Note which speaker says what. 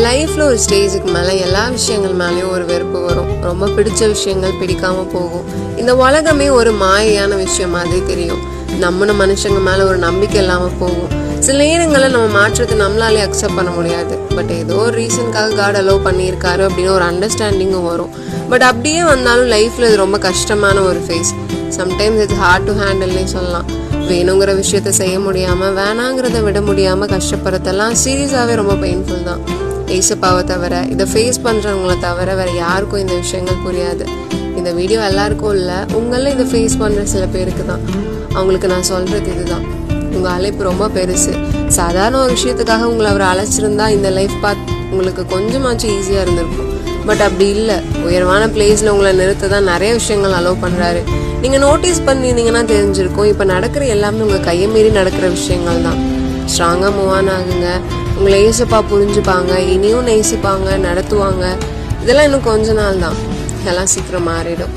Speaker 1: லைஃப்பில் ஒரு ஸ்டேஜுக்கு மேலே எல்லா விஷயங்கள் மேலேயும் ஒரு வெறுப்பு வரும். ரொம்ப பிடிச்ச விஷயங்கள் பிடிக்காமல் போகும். இந்த உலகமே ஒரு மாயையான விஷயம் மாதிரி தெரியும். நம்மன மனுஷங்க மேலே ஒரு நம்பிக்கை இல்லாமல் போகும். சில நேரங்களில் நம்ம மாற்றத்தை நம்மளாலே அக்செப்ட் பண்ண முடியாது. பட் ஏதோ ஒரு ரீசனுக்காக காட் அலோவ் பண்ணியிருக்காரு அப்படின்னு ஒரு அண்டர்ஸ்டாண்டிங்கும் வரும். பட் அப்படியே வந்தாலும் லைஃப்பில் இது ரொம்ப கஷ்டமான ஒரு phase. Sometimes it's hard to ஹேண்டில்னே சொல்லலாம். வேணுங்கிற விஷயத்த செய்ய முடியாமல், வேணாங்கிறத விட முடியாமல் கஷ்டப்படுறதெல்லாம் சீரியஸாகவே ரொம்ப பெயின்ஃபுல் தான். ஏசப்பாவை தவிர, இதை ஃபேஸ் பண்ணுறவங்கள தவிர வேறு யாருக்கும் இந்த விஷயங்கள் புரியாது. இந்த வீடியோ எல்லாருக்கும் இல்லை, உங்களில் இதை ஃபேஸ் பண்ணுற சில பேருக்கு தான். அவங்களுக்கு நான் சொல்கிறது இதுதான், உங்கள் அழைப்பு ரொம்ப பெருசு. சாதாரண ஒரு விஷயத்துக்காக உங்களை அவர் அழைச்சிருந்தா இந்த லைஃப் பாத் உங்களுக்கு கொஞ்சமாச்சும் ஈஸியாக இருந்திருக்கும். பட் அப்படி இல்லை. உயர்வான பிளேஸில் உங்களை நிறுத்த தான் நிறைய விஷயங்கள் அலோவ் பண்ணுறாரு. நீங்கள் நோட்டீஸ் பண்ணியிருந்தீங்கன்னா தெரிஞ்சிருக்கும், இப்போ நடக்கிற எல்லாமே உங்கள் கையை மீறி நடக்கிற விஷயங்கள் தான். ஸ்ட்ராங்காக மூவ் ஆன் ஆகுங்க. உங்களை ஏசப்பா புரிஞ்சுப்பாங்க, இனியும் நேசிப்பாங்க, நடத்துவாங்க. இதெல்லாம் இன்னும் கொஞ்ச நாள் தான், எல்லாம் சீக்கிரம் மாறிடும்.